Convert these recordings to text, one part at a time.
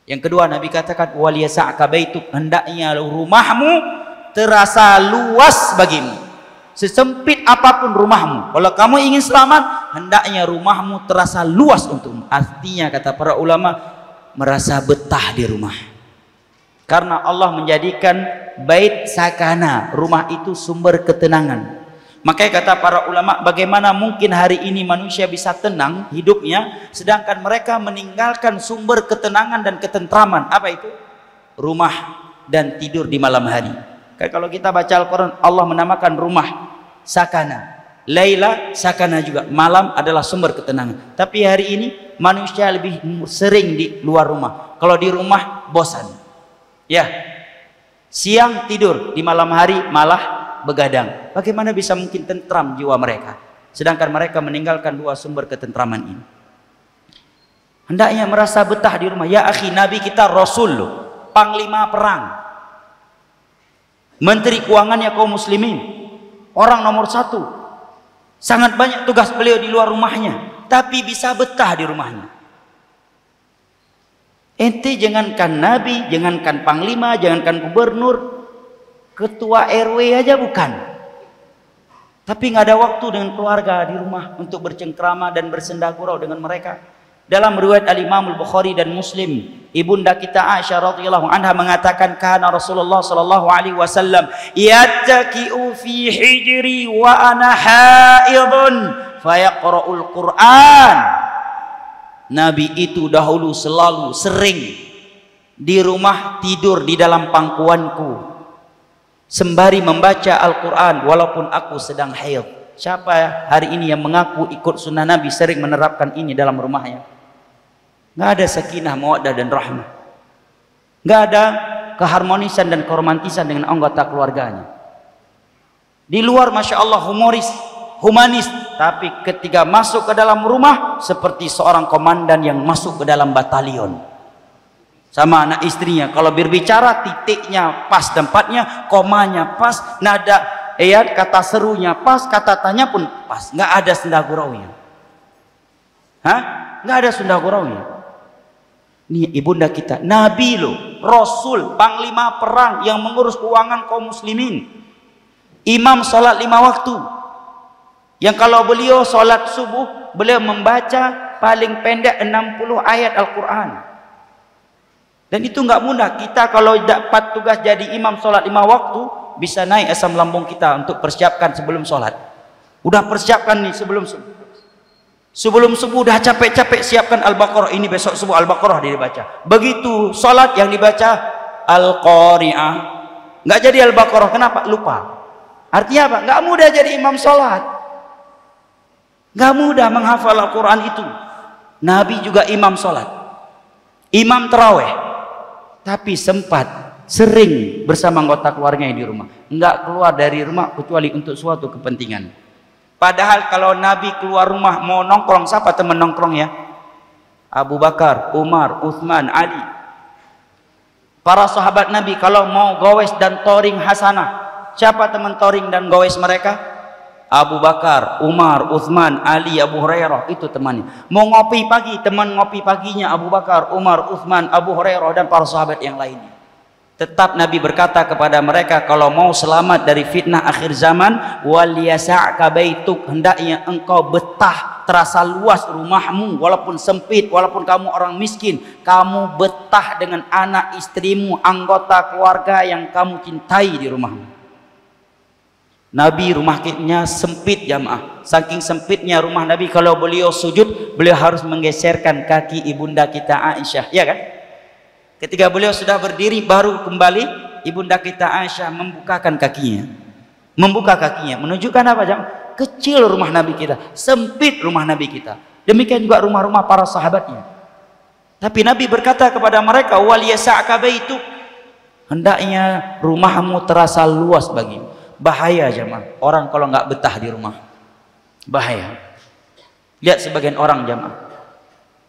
Yang kedua Nabi katakan wal yasa'ka baituk, hendaknya rumahmu terasa luas bagimu. Sesempit apapun rumahmu, kalau kamu ingin selamat, hendaknya rumahmu terasa luas untukmu. Artinya kata para ulama, merasa betah di rumah. Karena Allah menjadikan bait sakana, rumah itu sumber ketenangan. Makanya kata para ulama, bagaimana mungkin hari ini manusia bisa tenang hidupnya, sedangkan mereka meninggalkan sumber ketenangan dan ketentraman. Apa itu? Rumah dan tidur di malam hari. Kalau kita baca Al-Quran, Allah menamakan rumah sakana, Laila sakana juga, malam adalah sumber ketenangan. Tapi hari ini manusia lebih sering di luar rumah. Kalau di rumah bosan, ya, siang tidur, di malam hari malah begadang. Bagaimana bisa mungkin tentram jiwa mereka, sedangkan mereka meninggalkan dua sumber ketentraman ini? Hendaknya merasa betah di rumah. Ya akhi, Nabi kita Rasul, panglima perang, menteri keuangannya kaum muslimin, orang nomor 1. Sangat banyak tugas beliau di luar rumahnya, tapi bisa betah di rumahnya. Ente jangankan Nabi, jangankan panglima, jangankan gubernur, ketua RW aja bukan, tapi nggak ada waktu dengan keluarga di rumah untuk bercengkrama dan bersenda gurau dengan mereka. Dalam riwayat Al-Imam Al-Bukhari dan Muslim, ibunda kita Aisyah radhiyallahu anha mengatakan, kana Rasulullah sallallahu alaihi wasallam yattaqi'u fi hijri wa ana haidun fayaqra'ul Qur'an. Nabi itu dahulu selalu sering di rumah tidur di dalam pangkuanku sembari membaca Al-Quran walaupun aku sedang haid. Siapa hari ini yang mengaku ikut sunnah Nabi sering menerapkan ini dalam rumahnya? Nggak ada sakinah, mawaddah dan rahmah, nggak ada keharmonisan dan keromantisan dengan anggota keluarganya. Di luar masya Allah humanis, tapi ketika masuk ke dalam rumah seperti seorang komandan yang masuk ke dalam batalion. Sama anak istrinya, kalau berbicara titiknya pas, tempatnya, komanya pas, nada kata serunya pas, kata tanya pun pas, nggak ada senda guraunya. Nggak ada senda guraunya. Ini ibunda kita, Nabi loh, Rasul, panglima perang yang mengurus keuangan kaum muslimin, imam sholat 5 waktu, yang kalau beliau sholat subuh, beliau membaca paling pendek 60 ayat Al-Quran. Dan itu nggak mudah. Kita kalau dapat tugas jadi imam sholat 5 waktu, bisa naik asam lambung kita untuk persiapkan sebelum sholat. Udah persiapkan nih sebelum subuh udah capek-capek siapkan Al-Baqarah, ini besok subuh Al-Baqarah dia dibaca. Begitu sholat yang dibaca Al-Qari'ah, nggak jadi Al-Baqarah. Kenapa? Lupa. Artinya apa? Nggak mudah jadi imam sholat, nggak mudah menghafal Al-Quran itu. Nabi juga imam sholat, imam terawih, tapi sempat sering bersama anggota keluarganya di rumah, nggak keluar dari rumah kecuali untuk suatu kepentingan. Padahal kalau Nabi keluar rumah mau nongkrong, siapa teman nongkrongnya? Abu Bakar, Umar, Uthman, Ali. Para sahabat Nabi kalau mau gowes dan touring hasanah, siapa teman touring dan gowes mereka? Abu Bakar, Umar, Uthman, Ali, Abu Hurairah, itu temannya. Mau ngopi pagi, teman ngopi paginya Abu Bakar, Umar, Uthman, Abu Hurairah dan para sahabat yang lainnya. Tetap Nabi berkata kepada mereka, kalau mau selamat dari fitnah akhir zaman, wal yasa'ka baituk, hendaknya engkau betah, terasa luas rumahmu, walaupun sempit, walaupun kamu orang miskin, kamu betah dengan anak istrimu, anggota keluarga yang kamu cintai di rumahmu. Nabi rumahnya sempit jamaah, saking sempitnya rumah Nabi, kalau beliau sujud, beliau harus menggeserkan kaki ibunda kita Aisyah, ya kan? Ketika beliau sudah berdiri baru kembali, ibunda kita Aisyah membukakan kakinya, menunjukkan apa jam? Kecil rumah Nabi kita, sempit rumah Nabi kita. Demikian juga rumah-rumah para sahabatnya. Tapi Nabi berkata kepada mereka, wal yasa'ka baituk, hendaknya rumahmu terasa luas bagimu. Bahaya jamaah, orang kalau nggak betah di rumah, bahaya. Lihat sebagian orang jamaah,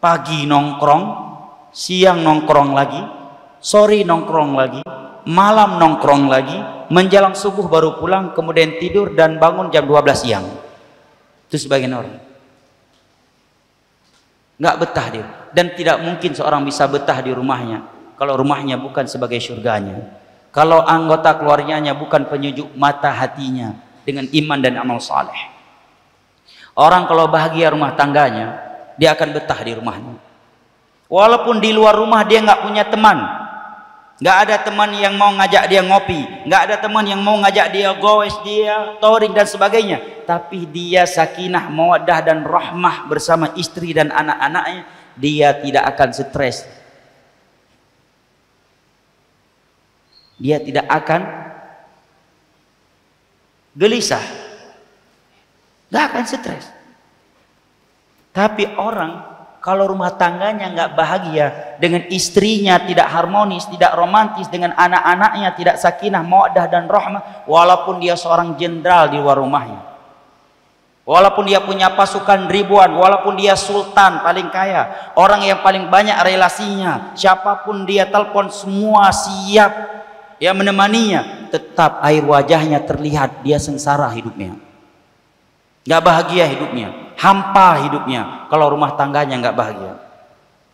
pagi nongkrong, siang nongkrong lagi, sore nongkrong lagi, malam nongkrong lagi, menjelang subuh baru pulang, kemudian tidur dan bangun jam 12 siang. Itu sebagian orang. nggak betah dia. Dan tidak mungkin seorang bisa betah di rumahnya kalau rumahnya bukan sebagai surganya, kalau anggota keluarganya bukan penyejuk mata hatinya dengan iman dan amal saleh. Orang kalau bahagia rumah tangganya, dia akan betah di rumahnya. Walaupun di luar rumah dia nggak punya teman, nggak ada teman yang mau ngajak dia ngopi, nggak ada teman yang mau ngajak dia goes, dia touring dan sebagainya, tapi dia sakinah, mawaddah dan rahmah bersama istri dan anak-anaknya, dia tidak akan stres, dia tidak akan gelisah, nggak akan stres. Tapi orang kalau rumah tangganya nggak bahagia, dengan istrinya tidak harmonis, tidak romantis, dengan anak-anaknya tidak sakinah, mawaddah dan rahmah, walaupun dia seorang jenderal di luar rumahnya, walaupun dia punya pasukan ribuan, walaupun dia sultan paling kaya, orang yang paling banyak relasinya, siapapun dia telepon semua siap ya menemaninya, tetap air wajahnya terlihat dia sengsara hidupnya, nggak bahagia hidupnya, hampa hidupnya kalau rumah tangganya nggak bahagia.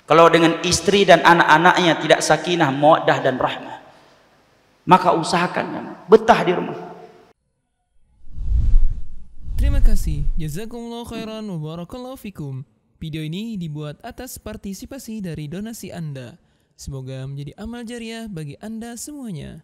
Kalau dengan istri dan anak-anaknya tidak sakinah, mawaddah dan rahmah, maka usahakan betah di rumah. Terima kasih. Jazakumullah khairan wa barakallahu fikum. Video ini dibuat atas partisipasi dari donasi Anda. Semoga menjadi amal jariah bagi Anda semuanya.